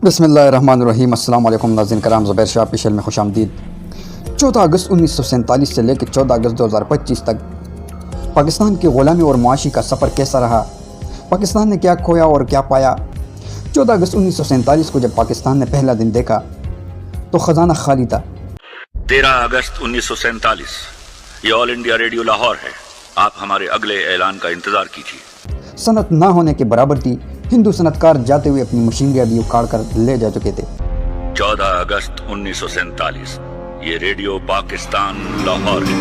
بسم اللہ الرحمن الرحیم۔ السلام علیکم ناظرین کرام، زبیر شاہ آفیشیل میں خوش آمدید۔ 14 اگست 1947 سے لے کے 14 اگست 2025 تک پاکستان کی غلامی اور معاشی کا سفر کیسا رہا؟ پاکستان نے کیا کھویا اور کیا پایا؟ 14 اگست 1947 کو جب پاکستان نے پہلا دن دیکھا تو خزانہ خالی تھا۔ 13 اگست 1947 یہ آل انڈیا ریڈیو لاہور ہے، آپ ہمارے اگلے اعلان کا انتظار کیجیے۔ صنعت نہ ہونے کے برابر تھی، ہندو صنعت کار جاتے ہوئے اپنی مشینریاں بھی اکھاڑ کر لے جا چکے تھے۔ 14 اگست 1947 یہ ریڈیو پاکستان لاہور ہے،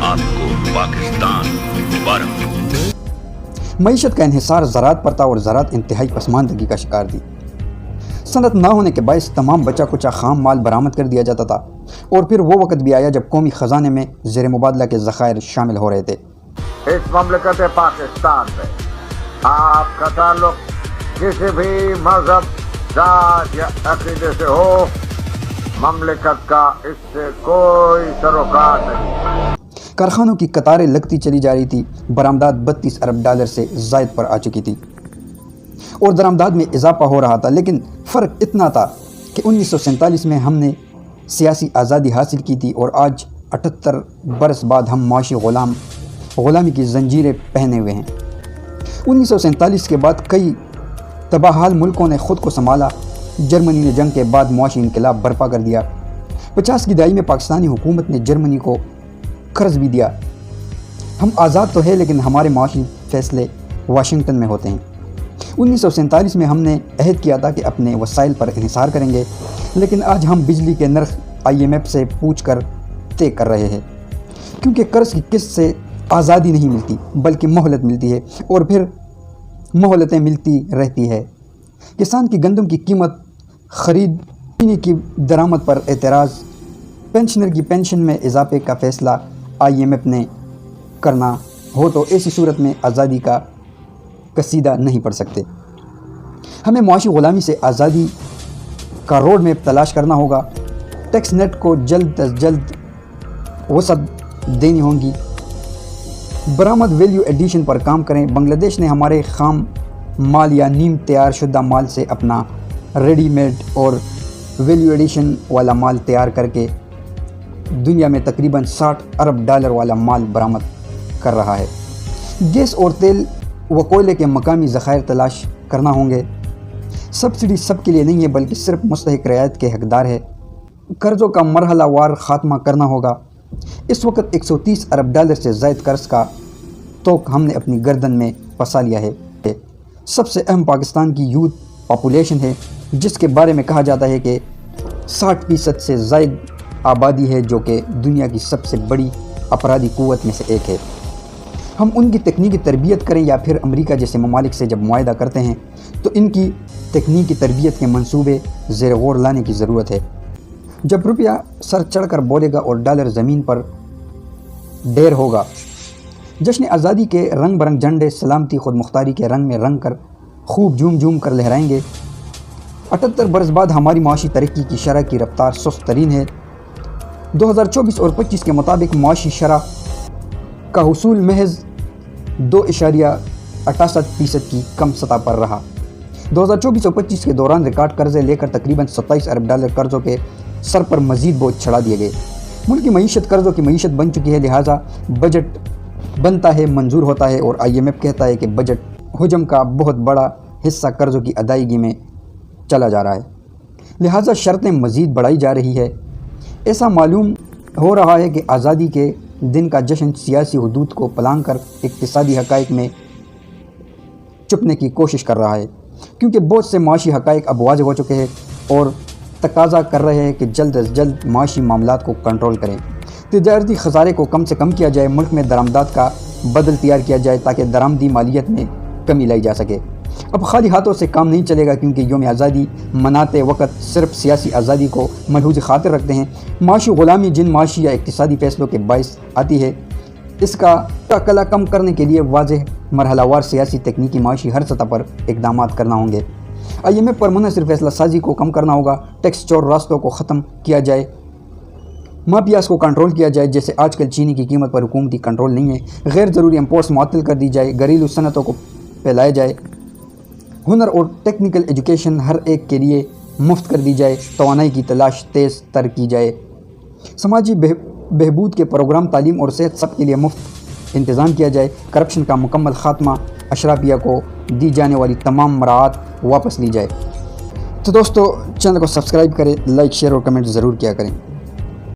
آپ کو پاکستان مبارک۔ معیشت کا انحصار زراعت پر تھا اور زراعت انتہائی پسماندگی کا شکار تھی۔ صنعت نہ ہونے کے باعث تمام بچا کچا خام مال برآمد کر دیا جاتا تھا، اور پھر وہ وقت بھی آیا جب قومی خزانے میں زیر مبادلہ کے ذخائر شامل ہو رہے تھے۔ اس مملکت پاکستان میں آپ کا تعلق کسی بھی مذہب، ذات یا عقیدے سے ہو، مملکت کا اس سے کوئی سروکار نہیں۔ کارخانوں کی قطاریں لگتی چلی جا رہی تھی، برآمدات 32 ارب ڈالر سے زائد پر آ چکی تھی اور درآمدات میں اضافہ ہو رہا تھا، لیکن فرق اتنا تھا کہ 1947 میں ہم نے سیاسی آزادی حاصل کی تھی اور آج 78 برس بعد ہم معاشی غلامی کی زنجیریں پہنے ہوئے ہیں۔ 1947 کے بعد کئی تباہ ملکوں نے خود کو سنبھالا۔ جرمنی نے جنگ کے بعد معاشی انقلاب برپا کر دیا۔ 50 کی دہائی میں پاکستانی حکومت نے جرمنی کو قرض بھی دیا۔ ہم آزاد تو ہیں لیکن ہمارے معاشی فیصلے واشنگٹن میں ہوتے ہیں۔ 1947 میں ہم نے عہد کیا تھا کہ اپنے وسائل پر انحصار کریں گے، لیکن آج ہم بجلی کے نرخ IMF سے پوچھ کر طے کر رہے ہیں، کیونکہ قرض کی قسط سے آزادی نہیں ملتی بلکہ مہلت ملتی ہے، اور پھر مہلتیں ملتی رہتی ہے۔ کسان کی گندم کی قیمت، خرید چینی کی درآمد پر اعتراض، پینشنر کی پینشن میں اضافے کا فیصلہ IMF نے کرنا ہو تو ایسی صورت میں آزادی کا قصیدہ نہیں پڑھ سکتے۔ ہمیں معاشی غلامی سے آزادی کا روڈ میپ تلاش کرنا ہوگا۔ ٹیکس نیٹ کو جلد از جلد وسعت دینی ہوگی۔ برآمد ویلیو ایڈیشن پر کام کریں۔ بنگلہ دیش نے ہمارے خام مال یا نیم تیار شدہ مال سے اپنا ریڈی میڈ اور ویلیو ایڈیشن والا مال تیار کر کے دنیا میں تقریباً 60 ارب ڈالر والا مال برآمد کر رہا ہے۔ گیس اور تیل و کوئلے کے مقامی ذخائر تلاش کرنا ہوں گے۔ سبسڈی سب کے لیے نہیں ہے بلکہ صرف مستحق رعایت کے حقدار ہے۔ قرضوں کا مرحلہ وار خاتمہ کرنا ہوگا۔ اس وقت 130 ارب ڈالر سے زائد قرض کا توق ہم نے اپنی گردن میں پھنسا لیا ہے۔ سب سے اہم پاکستان کی یوتھ پاپولیشن ہے، جس کے بارے میں کہا جاتا ہے کہ 60% سے زائد آبادی ہے، جو کہ دنیا کی سب سے بڑی افرادی قوت میں سے ایک ہے۔ ہم ان کی تکنیکی تربیت کریں یا پھر امریکہ جیسے ممالک سے جب معاہدہ کرتے ہیں تو ان کی تکنیکی تربیت کے منصوبے زیر غور لانے کی ضرورت ہے۔ جب روپیہ سر چڑھ کر بولے گا اور ڈالر زمین پر ڈیر ہوگا، جشن آزادی کے رنگ برنگ جھنڈے سلامتی خود مختاری کے رنگ میں رنگ کر خوب جھوم جھوم کر لہرائیں گے۔ 78 برس بعد ہماری معاشی ترقی کی شرح کی رفتار سست ترین ہے۔ 2024 اور 25 کے مطابق معاشی شرح کا حصول محض 2.68% کی کم سطح پر رہا۔ 2024 اور 25 کے دوران ریکارڈ قرضے لے کر تقریباً 27 ارب ڈالر قرضوں کے سر پر مزید بوجھ چڑھا دیے گئے۔ ملک کی معیشت قرضوں کی معیشت بن چکی ہے، لہٰذا بجٹ بنتا ہے، منظور ہوتا ہے، اور IMF کہتا ہے کہ بجٹ حجم کا بہت بڑا حصہ قرضوں کی ادائیگی میں چلا جا رہا ہے، لہٰذا شرطیں مزید بڑھائی جا رہی ہے۔ ایسا معلوم ہو رہا ہے کہ آزادی کے دن کا جشن سیاسی حدود کو پلانگ کر اقتصادی حقائق میں چھپنے کی کوشش کر رہا ہے، کیونکہ بہت سے معاشی حقائق اب واضح ہو چکے ہیں اور تقاضا کر رہے ہیں کہ جلد از جلد معاشی معاملات کو کنٹرول کریں، تجارتی خسارے کو کم سے کم کیا جائے، ملک میں درآمدات کا بدل تیار کیا جائے تاکہ درآمدی مالیت میں کمی لائی جا سکے۔ اب خالی ہاتھوں سے کام نہیں چلے گا، کیونکہ یوم آزادی مناتے وقت صرف سیاسی آزادی کو ملحوظ خاطر رکھتے ہیں۔ معاشی غلامی جن معاشی یا اقتصادی فیصلوں کے باعث آتی ہے، اس کا کلا کم کرنے کے لیے واضح مرحلہ وار سیاسی، تکنیکی، معاشی ہر سطح پر اقدامات کرنا ہوں گے۔ IMF پر منحصر فیصلہ سازی کو کم کرنا ہوگا، ٹیکس چور راستوں کو ختم کیا جائے، مافیاز کو کنٹرول کیا جائے، جیسے آج کل چینی کی قیمت پر حکومتی کنٹرول نہیں ہے، غیر ضروری امپورٹس معطل کر دی جائے، گھریلو صنعتوں کو پھیلایا جائے، ہنر اور ٹیکنیکل ایجوکیشن ہر ایک کے لیے مفت کر دی جائے، توانائی کی تلاش تیز تر کی جائے، سماجی بہبود کے پروگرام، تعلیم اور صحت سب کے لیے مفت انتظام کیا جائے، کرپشن کا مکمل خاتمہ، اشرافیہ کو دی جانے والی تمام مراعات واپس لی جائے۔ تو دوستو چینل کو سبسکرائب کریں، لائک شیئر اور کمنٹ ضرور کیا کریں۔